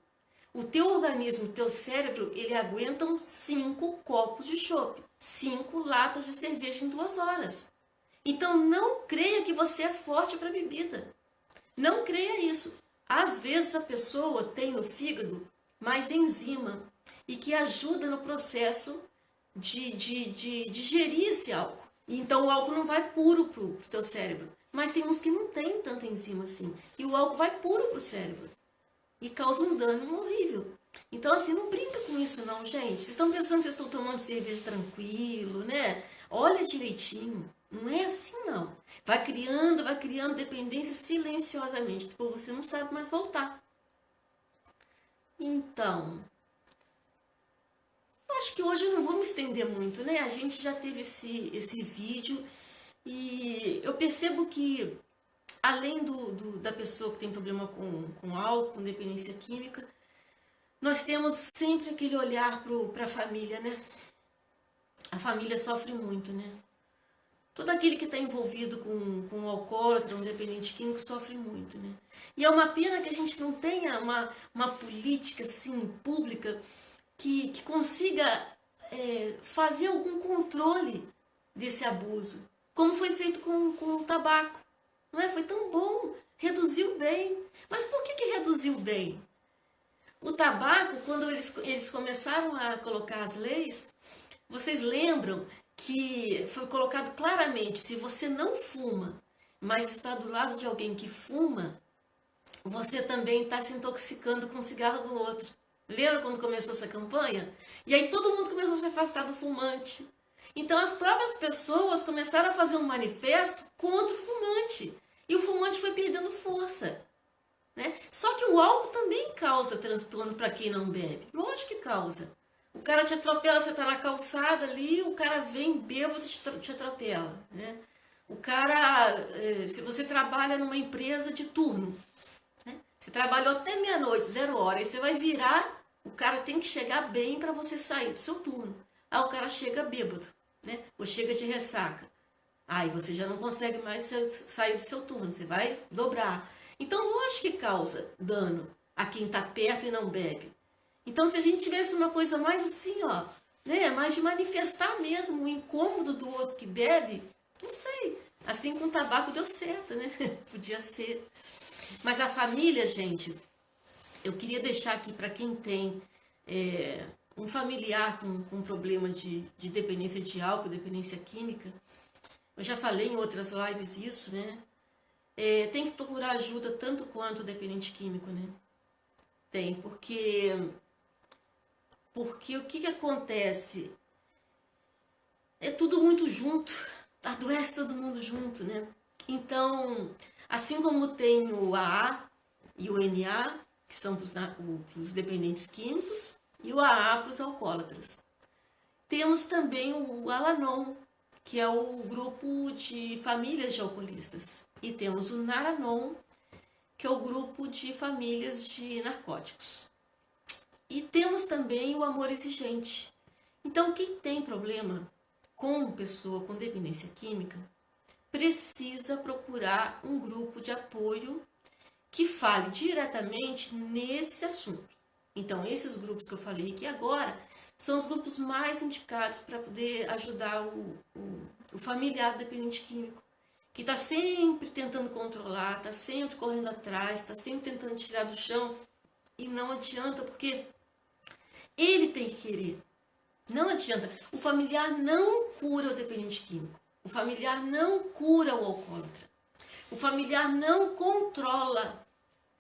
o teu organismo, o teu cérebro, ele aguentam 5 copos de chopp, 5 latas de cerveja em 2 horas. Então não creia que você é forte para bebida. Não creia isso. Às vezes a pessoa tem no fígado mais enzima e que ajuda no processo de digerir esse álcool. Então o álcool não vai puro para o teu cérebro. Mas tem uns que não tem tanta enzima assim. E o álcool vai puro para o cérebro. E causa um dano horrível. Então, assim, não brinca com isso não, gente. Vocês estão pensando que vocês estão tomando cerveja tranquilo, né? Olha direitinho. Não é assim, não. Vai criando dependência silenciosamente. Depois você não sabe mais voltar. Então, acho que hoje eu não vou me estender muito, né? A gente já teve esse vídeo e eu percebo que, além da pessoa que tem problema com álcool, com dependência química, nós temos sempre aquele olhar para a família, né? A família sofre muito, né? Todo aquele que está envolvido com um alcoólatra, um dependente químico, sofre muito, né? E é uma pena que a gente não tenha uma política, assim, pública que consiga fazer algum controle desse abuso, como foi feito com o tabaco. Não é? Foi tão bom, reduziu bem. Mas por que reduziu bem? O tabaco, quando eles começaram a colocar as leis, vocês lembram que foi colocado claramente, se você não fuma, mas está do lado de alguém que fuma, você também está se intoxicando com o cigarro do outro. Lembra quando começou essa campanha? E aí todo mundo começou a se afastar do fumante. Então as próprias pessoas começaram a fazer um manifesto contra o fumante. E o fumante foi perdendo força. Né? Só que o álcool também causa transtorno para quem não bebe. Lógico que causa. O cara te atropela, você está na calçada ali, o cara vem bêbado e te atropela. Né? O cara, se você trabalha numa empresa de turno, né? Você trabalhou até meia-noite, 0 hora, e você vai virar, o cara tem que chegar bem para você sair do seu turno. Aí o cara chega bêbado, né? Ou chega de ressaca. Aí você já não consegue mais sair do seu turno, você vai dobrar. Então, lógico que causa dano a quem está perto e não bebe. Então, se a gente tivesse uma coisa mais assim, ó, né, mais de manifestar mesmo o incômodo do outro que bebe, não sei. Assim com o tabaco deu certo, né? Podia ser. Mas a família, gente, eu queria deixar aqui para quem tem um familiar com problema de dependência de álcool, dependência química. Eu já falei em outras lives isso, né? Tem que procurar ajuda tanto quanto o dependente químico, né? Tem, porque o que acontece? É tudo muito junto, adoece todo mundo junto, né? Então, assim como tem o AA e o NA, que são para os dependentes químicos, e o AA para os alcoólatras. Temos também o Al-Anon, que é o grupo de famílias de alcoolistas. E temos o Nar-Anon, que é o grupo de famílias de narcóticos. E temos também o amor exigente. Então, quem tem problema com pessoa com dependência química, precisa procurar um grupo de apoio que fale diretamente nesse assunto. Então, esses grupos que eu falei aqui agora são os grupos mais indicados para poder ajudar o familiar dependente químico, que está sempre tentando controlar, está sempre correndo atrás, está sempre tentando tirar do chão, e não adianta, porque ele tem que querer. Não adianta. O familiar não cura o dependente químico. O familiar não cura o alcoólatra. O familiar não controla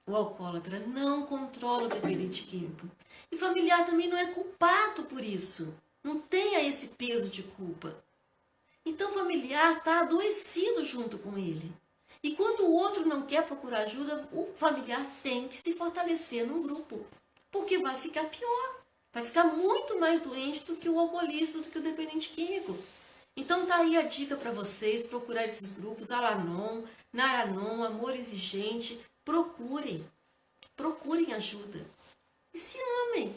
o alcoólatra, não controla o dependente químico. E o familiar também não é culpado por isso. Não tenha esse peso de culpa. Então o familiar está adoecido junto com ele. E quando o outro não quer procurar ajuda, o familiar tem que se fortalecer num grupo. Porque vai ficar pior. Vai ficar muito mais doente do que o alcoolista, do que o dependente químico. Então tá aí a dica para vocês, procurar esses grupos, Al-Anon, Nar-Anon, Amor Exigente. Procurem ajuda. E se amem.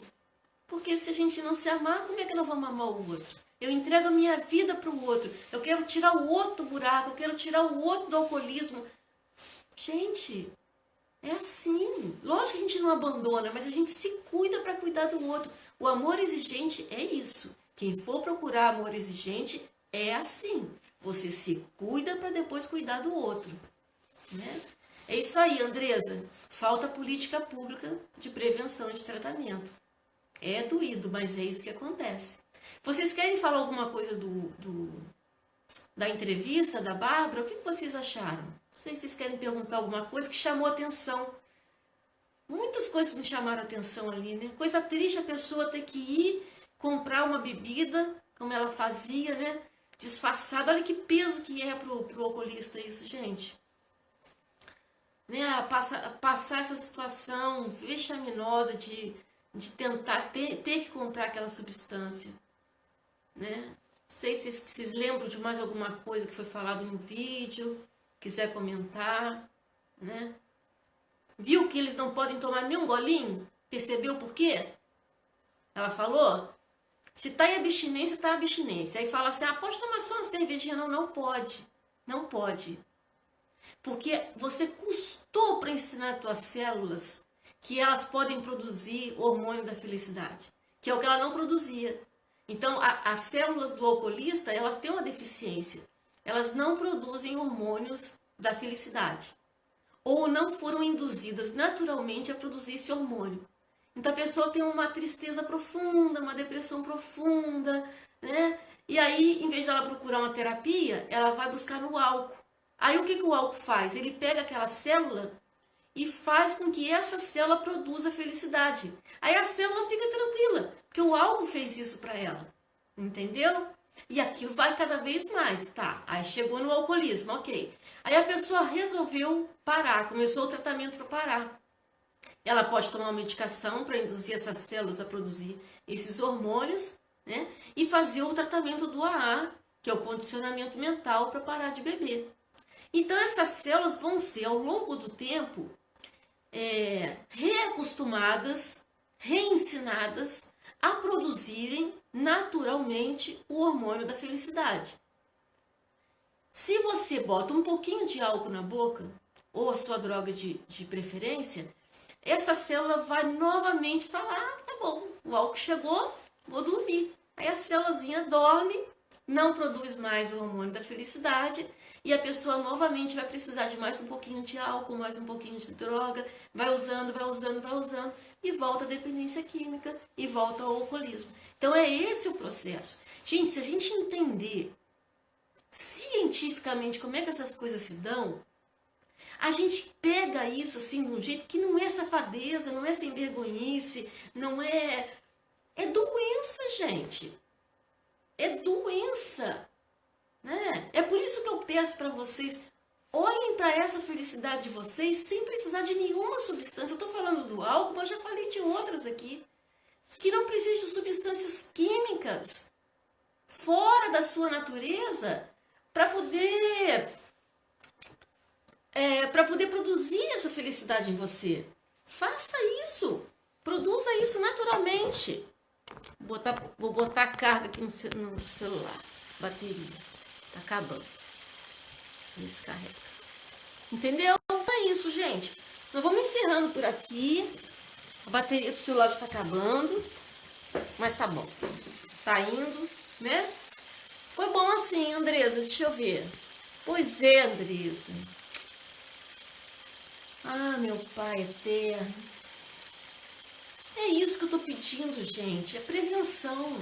Porque se a gente não se amar, como é que nós vamos amar o outro? Eu entrego a minha vida para o outro. Eu quero tirar o outro do buraco, eu quero tirar o outro do alcoolismo. Gente, é assim. Lógico que a gente não abandona, mas a gente se cuida para cuidar do outro. O amor exigente é isso. Quem for procurar amor exigente é assim. Você se cuida para depois cuidar do outro. Né? É isso aí, Andresa. Falta política pública de prevenção e de tratamento. É doído, mas é isso que acontece. Vocês querem falar alguma coisa da entrevista da Bárbara? O que vocês acharam? Não sei se vocês querem perguntar alguma coisa que chamou atenção. Muitas coisas me chamaram a atenção ali, né? Coisa triste a pessoa ter que ir comprar uma bebida, como ela fazia, né? Disfarçada. Olha que peso que é pro alcoolista isso, gente. Né? Passar essa situação vexaminosa de tentar ter que comprar aquela substância, né? Não sei se vocês lembram de mais alguma coisa que foi falado no vídeo, quiser comentar, né? Viu que eles não podem tomar nem um golinho? Percebeu por quê? Ela falou, se tá em abstinência, tá em abstinência. Aí fala assim, pode tomar só uma cervejinha. Não, não pode. Não pode. Porque você custou para ensinar as tuas células que elas podem produzir o hormônio da felicidade, que é o que ela não produzia. Então, as células do alcoolista, elas têm uma deficiência. Elas não produzem hormônios da felicidade. Ou não foram induzidas naturalmente a produzir esse hormônio. Então a pessoa tem uma tristeza profunda, uma depressão profunda, né? E aí, em vez dela procurar uma terapia, ela vai buscar no álcool. Aí o que o álcool faz? Ele pega aquela célula e faz com que essa célula produza felicidade. Aí a célula fica tranquila, porque o álcool fez isso para ela. Entendeu? E aquilo vai cada vez mais, tá? Aí chegou no alcoolismo, ok. Aí a pessoa resolveu parar, começou o tratamento para parar. Ela pode tomar uma medicação para induzir essas células a produzir esses hormônios, né? E fazer o tratamento do AA, que é o condicionamento mental para parar de beber. Então essas células vão ser, ao longo do tempo, reacostumadas, reensinadas a produzirem naturalmente o hormônio da felicidade. Se você bota um pouquinho de álcool na boca, ou a sua droga de preferência, essa célula vai novamente falar, tá bom, o álcool chegou, vou dormir. Aí a célulazinha dorme, não produz mais o hormônio da felicidade, e a pessoa novamente vai precisar de mais um pouquinho de álcool, mais um pouquinho de droga, vai usando, e volta a dependência química, e volta ao alcoolismo. Então é esse o processo. Gente, se a gente entender cientificamente como é que essas coisas se dão, a gente pega isso assim de um jeito que não é safadeza, não é sem vergonhice, não é... É doença, gente. É doença, né? É por isso que eu peço para vocês, olhem para essa felicidade de vocês sem precisar de nenhuma substância. Eu estou falando do álcool, mas já falei de outras aqui, que não precisam de substâncias químicas fora da sua natureza para poder produzir essa felicidade em você. Faça isso. Produza isso naturalmente. Vou botar a carga aqui no celular. Bateria. Tá acabando. Descarrega. Entendeu? Então é isso, gente. Nós vamos encerrando por aqui. A bateria do celular já tá acabando. Mas tá bom. Tá indo, né? Foi bom assim, Andresa. Deixa eu ver. Pois é, Andresa. Ah, meu Pai eterno. É isso que eu tô pedindo, gente. É prevenção.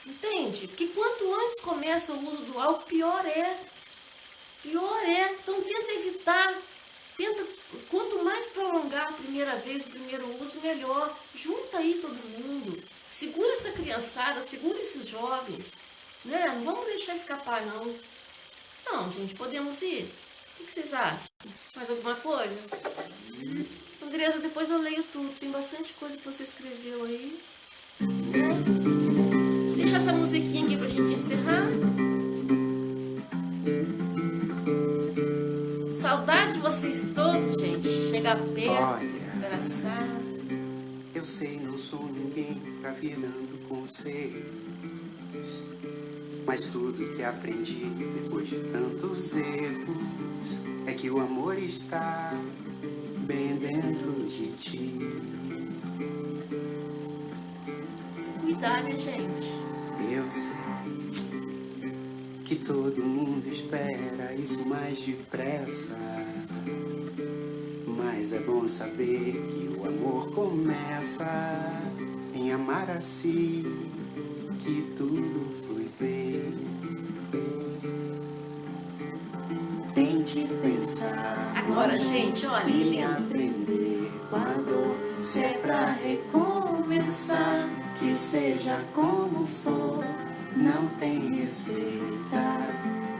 Entende? Porque quanto antes começa o uso do álcool, pior é. Pior é. Então tenta evitar. Quanto mais prolongar a primeira vez, o primeiro uso, melhor. Junta aí todo mundo. Segura essa criançada, segura esses jovens. Né? Não vamos deixar escapar, não. Não, gente, podemos ir? O que vocês acham? Mais alguma coisa? Andresa, depois eu leio tudo. Tem bastante coisa que você escreveu aí. Né? Deixa essa musiquinha aqui pra gente encerrar. Saudade de vocês todos, gente. Chegar perto, abraçar. Eu sei, não sou ninguém pra vir dando conselhos, mas tudo que aprendi depois de tantos erros é que o amor está bem dentro de ti. Se cuidar, né, gente? Eu sei que todo mundo espera isso mais depressa, mas é bom saber que o amor começa em amar a si, que tudo flui bem. Tente pensar. Agora, gente, olha, que e lindo. aprender com a dor. Se é pra recomeçar, que seja como for, não tem receita,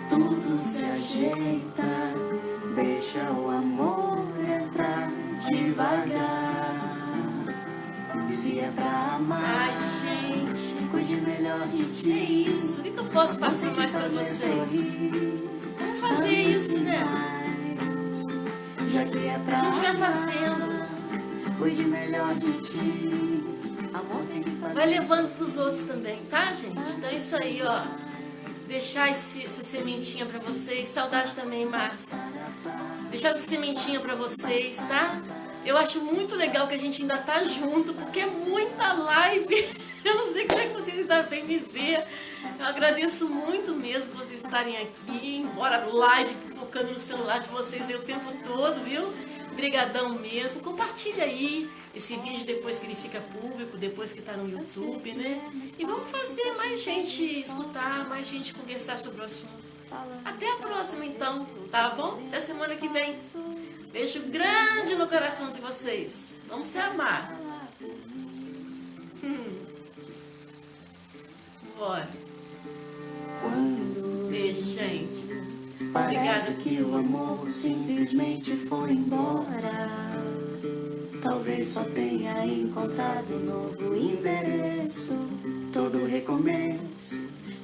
tudo se ajeita. Deixa o amor entrar devagar. Se é pra amar, Ai, gente, cuide melhor de que ti. isso? O que eu posso passar mais pra vocês? Vamos fazer isso, né? Já que é pra A gente vai amar, fazendo. cuide melhor de ti. Amor tem que fazer. Vai levando pros outros também, tá, gente? Então é isso aí, ó. Deixar essa sementinha pra vocês. Saudade também, Márcia. Deixar essa sementinha pra vocês, tá? Eu acho muito legal que a gente ainda tá junto, porque é muita live. Eu não sei como é que vocês ainda vêm me ver. Eu agradeço muito mesmo vocês estarem aqui, embora live focando no celular de vocês aí o tempo todo, viu? Obrigadão mesmo. Compartilha aí esse vídeo depois que ele fica público, depois que tá no YouTube, né? E vamos fazer mais gente escutar, mais gente conversar sobre o assunto. Até a próxima, então, tá bom? Até semana que vem. Beijo grande no coração de vocês. Vamos se amar. Bora. Quando Beijo, gente. parece Obrigada. que o amor simplesmente foi embora, talvez só tenha encontrado um novo endereço. Todo recomeço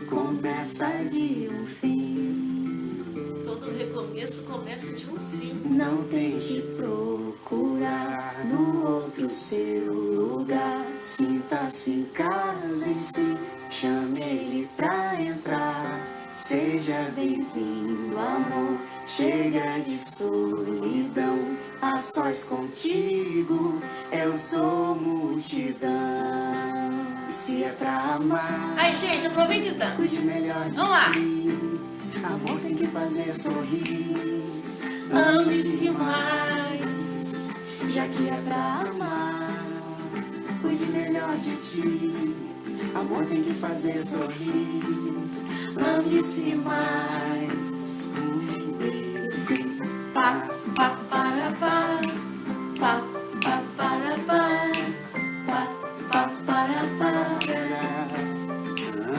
começa de um fim. Todo recomeço começa de um fim. Não tente procurar no outro seu lugar. Sinta-se em casa em si, chame ele pra entrar. Seja bem-vindo, amor. Chega de solidão, a sós contigo eu sou multidão. E se é pra amar, Aí, gente, aproveita e dança. cuide melhor de Vamos lá. ti. Amor tem que fazer sorrir. Ame-se mais. Já que é pra amar, cuide melhor de ti. Amor tem que fazer sorrir. Ame-se mais. Pa, pa, para, pa. Pa, pa, para, pa. Pa, pa, para, pa.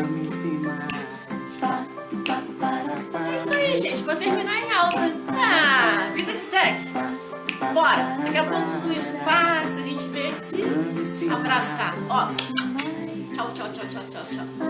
Ame-se mais. Pa, pa, para, pa. É isso aí, gente, pra terminar em alta. Ah, vida que segue. Bora, daqui a pouco tudo isso passa, a gente vê se Ame-se mais. abraçar. Ó, tchau, tchau, tchau, tchau, tchau, tchau.